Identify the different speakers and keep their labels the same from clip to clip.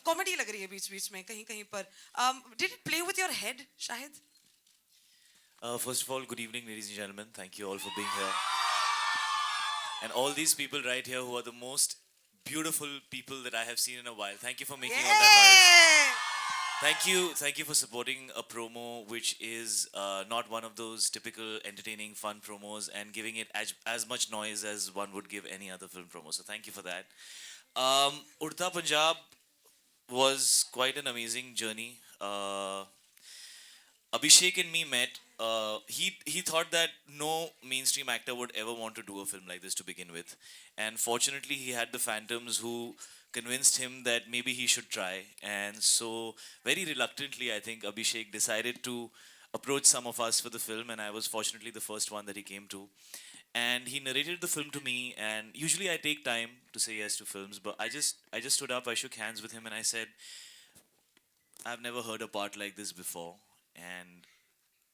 Speaker 1: Comedy लग रही है बीच बीच में कहीं कहीं पर. Did it play with your head, Shahid?
Speaker 2: First of all, good evening, ladies and gentlemen. Thank you all for being here. And all these people right here who are the most beautiful people that I have seen in a while. Thank you for making all that noise. Thank you for supporting a promo which is not one of those typical entertaining, fun promos and giving it as much noise as one would give any other film promo. So thank you for that. Urta Punjab was quite an amazing journey. Abhishek and me met. He thought that no mainstream actor would ever want to do a film like this to begin with, and fortunately he had the Phantoms who convinced him that maybe he should try. And so very reluctantly, I think Abhishek decided to approach some of us for the film, and I was fortunately the first one that he came to. And he narrated the film to me. And usually I take time to say yes to films, but I just stood up, I shook hands with him, and I said, I've never heard a part like this before, and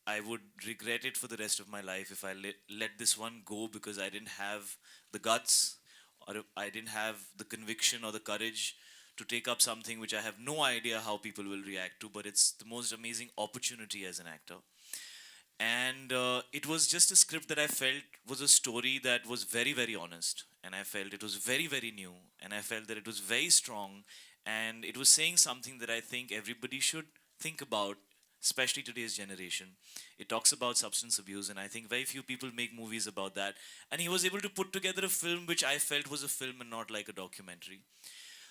Speaker 2: I would regret it for the rest of my life if I let this one go because I didn't have the guts or if I didn't have the conviction or the courage to take up something which I have no idea how people will react to, but it's the most amazing opportunity as an actor. And it was just a script that I felt was a story that was very, very honest. And I felt it was very, very new. And I felt that it was very strong. And it was saying something that I think everybody should think about, especially today's generation. It talks about substance abuse, and I think very few people make movies about that. And he was able to put together a film which I felt was a film and not like a documentary.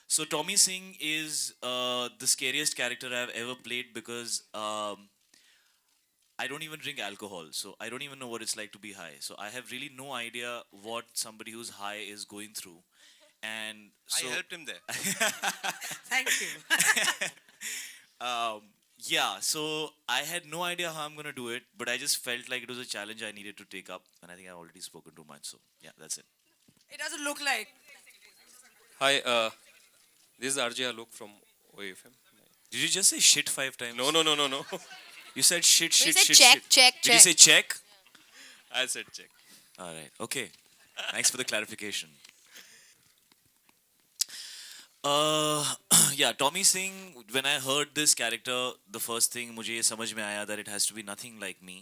Speaker 2: So Tommy Singh is the scariest character I've ever played because I don't even drink alcohol, so I don't even know what it's like to be high. So I have really no idea what somebody who's high is going through. And so
Speaker 3: I helped him there.
Speaker 1: Thank you.
Speaker 2: Yeah, so I had no idea how I'm gonna do it, but I just felt like it was a challenge I needed to take up, and I think I've already spoken too much. So yeah, that's it.
Speaker 1: It doesn't look like.
Speaker 3: Hi, this is RJ Alok from OFM.
Speaker 2: Did you just say shit 5 times?
Speaker 3: No, no, no, no, no.
Speaker 2: You said shit,
Speaker 4: We
Speaker 2: shit,
Speaker 4: said
Speaker 2: shit,
Speaker 4: check,
Speaker 2: shit.
Speaker 4: check,
Speaker 2: Did you
Speaker 4: check.
Speaker 2: say check?
Speaker 3: I said check.
Speaker 2: All right. Okay. Thanks for the clarification. Uh, yeah, Tommy Singh. When I heard this character, the first thing मुझे ये समझ में आया that it has to be nothing like me,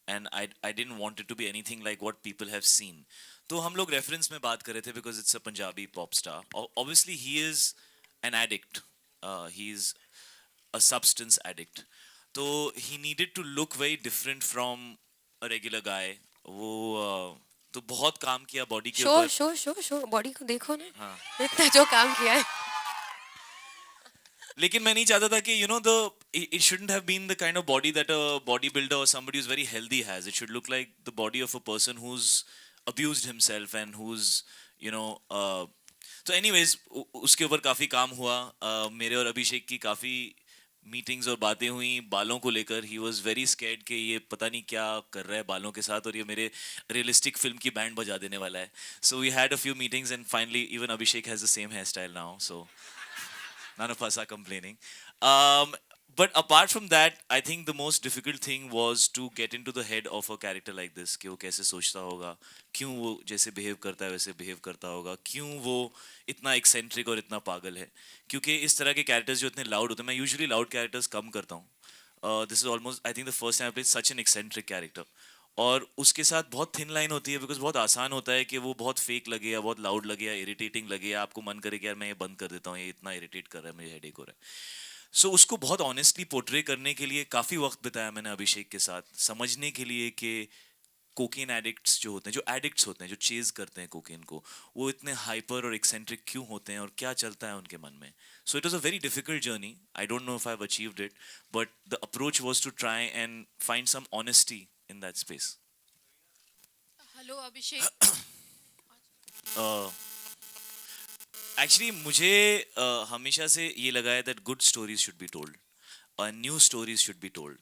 Speaker 2: and I didn't want it to be anything like what people have seen. तो हम लोग reference में बात कर रहे थे because it's a Punjabi pop star. Obviously, he is an addict. He's a substance addict. So he needed to look very different from a regular guy. वो तो बहुत काम किया बॉडी के
Speaker 4: शो
Speaker 2: ऊपर.
Speaker 4: शो शो शो बॉडी को देखो ना.
Speaker 2: हाँ.
Speaker 4: इतना जो काम किया है.
Speaker 2: लेकिन मैं नहीं चाहता था कि it shouldn't have been the kind of body that a bodybuilder or somebody who's very healthy has. It should look like the body of a person who's abused himself and who's so anyways उसके ऊपर काफी काम हुआ. मेरे और अभिषेक की काफी meetings और बातें हुई बालों को लेकर. ही वॉज वेरी स्कैर्ड कि ये पता नहीं क्या कर रहा है बालों के साथ और ये मेरे रियलिस्टिक फिल्म की बैंड बजा देने वाला है. So we had a few meetings and finally even Abhishek has the same hair style now. So none of us are complaining. But apart from that, I think the most difficult thing was to get into the head of a character like this. कि वो कैसे सोचता होगा, क्यों वो जैसे behave करता है वैसे behave करता होगा, क्यों वो इतना eccentric और इतना पागल है. क्योंकि इस तरह के characters जो इतने loud होते हैं, मैं usually loud characters कम करता हूँ. This is almost, I think, the first time I played such an eccentric character. और उसके साथ बहुत थिन लाइन होती है बिकॉज बहुत आसान होता है कि वो बहुत फेक लगे या बहुत लाउड लगे या इरिटेटिंग लगे या आपको मन करे कि यार मैं ये बंद कर देता हूँ, ये इतना इरिटेट कर रहा है, मुझे हेडेक हो रहा है. सो उसको बहुत ऑनेस्टली पोर्ट्रे करने के लिए काफ़ी वक्त बिताया मैंने अभिषेक के साथ, समझने के लिए कि कोकेन एडिक्ट्स जो होते हैं, जो एडिक्ट्स होते हैं, जो चेज करते हैं कोकेन को, वो इतने हाइपर और एक्सेंट्रिक क्यों होते हैं और क्या चलता है उनके मन में. So it was a very difficult journey. I don't know if I have achieved it, but the approach was to try and find some honesty in that space.
Speaker 4: Hello Abhishek.
Speaker 2: Actually मुझे हमेशा से ये लगा है that good stories should be told, new stories should be told.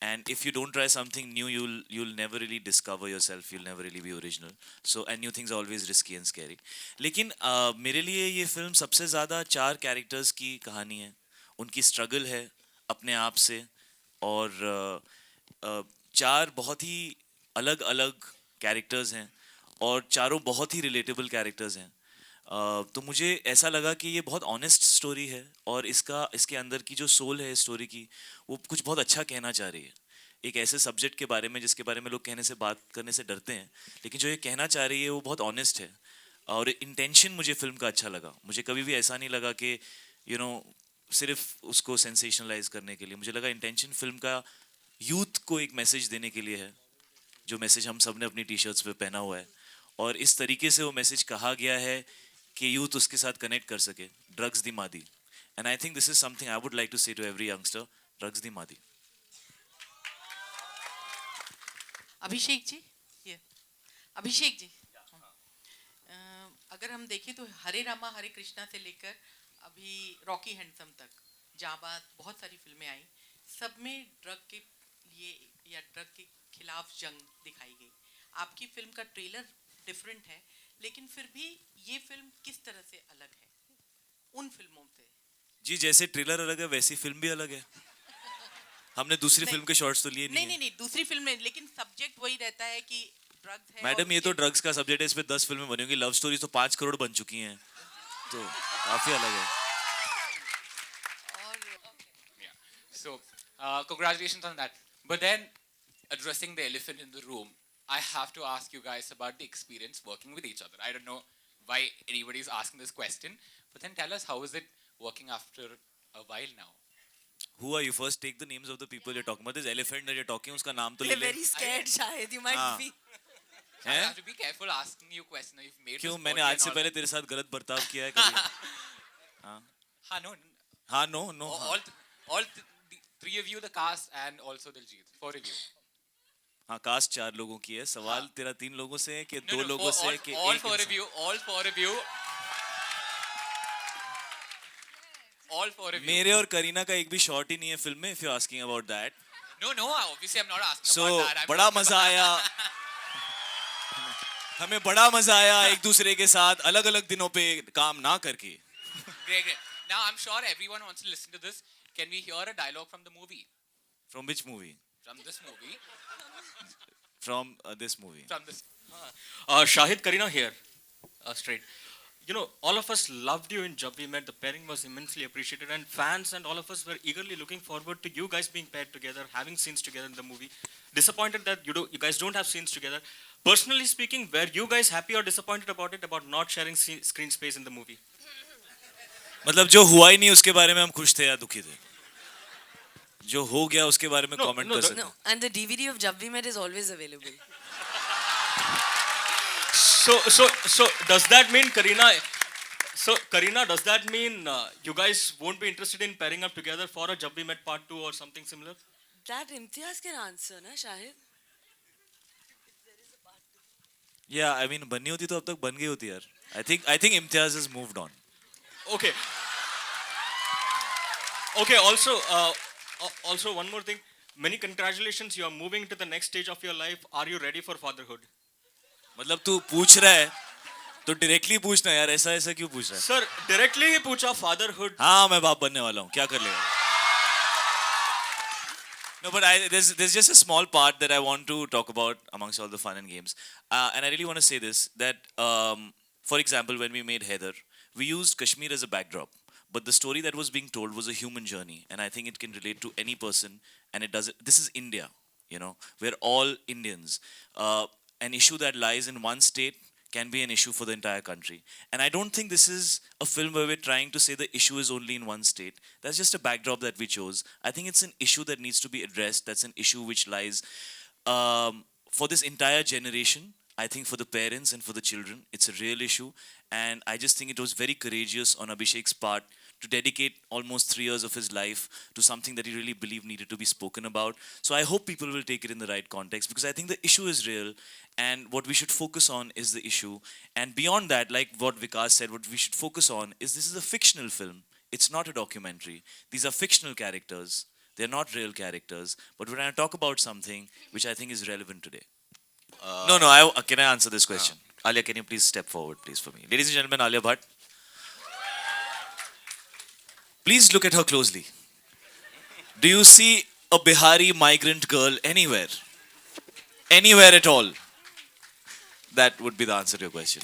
Speaker 2: And if you don't try something new, you'll never really discover yourself. You'll never really be original. So and new things are always risky and scary. लेकिन मेरे लिए ये film सबसे ज़्यादा 4 characters की कहानी है. उनकी स्ट्रगल है अपने आप से, और 4 बहुत ही अलग अलग कैरेक्टर्स हैं और चारों बहुत ही रिलेटेबल कैरेक्टर्स हैं. तो मुझे ऐसा लगा कि ये बहुत ऑनेस्ट स्टोरी है और इसके अंदर की जो सोल है स्टोरी की वो कुछ बहुत अच्छा कहना चाह रही है एक ऐसे सब्जेक्ट के बारे में जिसके बारे में लोग कहने से बात करने से डरते हैं लेकिन जो ये कहना चाह रही है वो बहुत ऑनेस्ट है और इंटेंशन मुझे फिल्म का अच्छा लगा मुझे कभी भी ऐसा नहीं लगा कि यू नो सिर्फ उसको सेंसेशनलाइज करने के लिए मुझे लगा इंटेंशन फिल्म का यूथ को एक मैसेज देने के लिए है जो मैसेज हम सब ने अपनी टी शर्ट्स पे पहना हुआ है और इस तरीके से वो मैसेज कहा गया है कि यूथ उसके साथ कनेक्ट कर सके ड्रग्स दी मादी and I think this is something I would like to say to every youngster drugs दी मादी
Speaker 5: अभिषेक जी ये अभिषेक जी अगर हम देखें तो हरे रामा हरे कृष्णा से लेकर अभी रॉकी हैंडसम तक जाबाज बहुत सारी फिल्में आई सब में ड्रग के लिए या ड्रग के खिलाफ जंग दिखाई गई आपकी फिल्म का ट्रेलर डिफरेंट है लेकिन फिर भी ये फिल्म किस तरह से अलग है उन फिल्मों से
Speaker 2: जी जैसे ट्रेलर अलग है वैसी फिल्म भी अलग है हमने दूसरी फिल्म के शॉर्ट्स तो लिए
Speaker 5: नहीं दूसरी फिल्म में लेकिन सब्जेक्ट वही रहता है कि ड्रग्स है
Speaker 2: मैडम ये तो ड्रग्स का सब्जेक्ट है इस पे 10 फिल्में बनी होंगी लव स्टोरी तो 5 करोड़ बन चुकी हैं तो काफी अलग है
Speaker 6: So, congratulations on that. But then, addressing the elephant in the room, I have to ask you guys about the experience working with each other. I don't know why anybody is asking this question, but then tell us how is it working after a while now?
Speaker 2: Who are you? First take the names of the people you're talking about. This elephant that you're talking उसका नाम तो ले
Speaker 1: They're
Speaker 2: ले
Speaker 1: very scared, Shahid. You might
Speaker 2: हाँ.
Speaker 1: be.
Speaker 6: I have to be careful asking you questions. You've made
Speaker 2: क्यों
Speaker 6: this
Speaker 2: मैंने
Speaker 6: body
Speaker 2: आज से
Speaker 6: and all
Speaker 2: पहले
Speaker 6: that.
Speaker 2: तेरे साथ गलत बर्ताव किया है कभी
Speaker 6: हाँ, no,
Speaker 2: हाँ no no
Speaker 6: all three of you, the cast, and also Diljit, four of you.
Speaker 2: हाँ कास्ट 4 लोगों की है सवाल
Speaker 6: हाँ.
Speaker 2: तेरा 3 लोगों से है कि
Speaker 6: No,
Speaker 2: 2
Speaker 6: no,
Speaker 2: लोगों से है कि
Speaker 6: all
Speaker 2: एक
Speaker 6: four of
Speaker 2: इंसान?
Speaker 6: you, all four of you, all four of you.
Speaker 2: मेरे और करीना का एक भी शॉट ही नहीं है फिल्म में if you're asking about that
Speaker 6: No, obviously I'm not asking
Speaker 2: so
Speaker 6: about that. I'm
Speaker 2: बड़ा
Speaker 6: talking
Speaker 2: मजा आया हमें बड़ा मजा आया एक दूसरे के साथ अलग अलग दिनों पे काम ना करके
Speaker 6: Great. Now I'm sure everyone wants to listen to this. Can we hear a dialogue from the movie?
Speaker 2: from which movie
Speaker 6: From this movie?
Speaker 2: from this movie
Speaker 6: From this.
Speaker 7: Shahid Karina here, straight. You know, all of us loved you in Jab We Met. The pairing was immensely appreciated, and fans and all of us were eagerly looking forward to you guys being paired together, having scenes together in the movie. Disappointed that you guys don't have scenes together. Personally speaking, were you guys happy or disappointed about it, about not sharing screen space in the movie?
Speaker 2: मतलब जो हुआ ही नहीं उसके बारे में हम खुश थे या दुखी थे जो हो गया उसके बारे में कमेंट कर सकते
Speaker 1: No, and the DVD of Jab We Met is always available.
Speaker 7: So does that mean Karina? So Karina, does that mean you guys won't be interested in pairing up together for a Jab We Met Part 2 or something similar?
Speaker 1: That Imtiaz can answer, na Shahid?
Speaker 2: या I mean बननी होती तो अब तक बन गई होती यार I think Imtiaz has moved on
Speaker 7: Okay. Okay. Also, one more thing. Many congratulations. You are moving to the next stage of your life. Are you ready for fatherhood?
Speaker 2: मतलब तू पूछ रहा है तो डायरेक्टली पूछना यार ऐसा ऐसा क्यों पूछ रहा है
Speaker 7: Sir, directly ही पूछा fatherhood.
Speaker 2: हाँ मैं बाप बनने वाला हूँ क्या कर लेगा No, but there's just a small part that I want to talk about amongst all the fun and games. And I really want to say this, that, for example, when we made Heather, we used Kashmir as a backdrop. But the story that was being told was a human journey. And I think it can relate to any person. And it does it. This is India, you know. We're all Indians. An issue that lies in one state can be an issue for the entire country. And I don't think this is a film where we're trying to say the issue is only in one state. That's just a backdrop that we chose. I think it's an issue that needs to be addressed. That's an issue which lies for this entire generation. I think for the parents and for the children, it's a real issue. And I just think it was very courageous on Abhishek's part to dedicate almost 3 years of his life to something that he really believed needed to be spoken about. So I hope people will take it in the right context because I think the issue is real and what we should focus on is the issue. And beyond that, like what Vikas said, what we should focus on is this is a fictional film. It's not a documentary. These are fictional characters. They're not real characters. But we're going to talk about something which I think is relevant today. Can I answer this question? Alia, can you please step forward, please, for me? Ladies and gentlemen, Alia Bhatt. Please look at her closely. Do you see a Bihari migrant girl anywhere? Anywhere at all? That would be the answer to your question.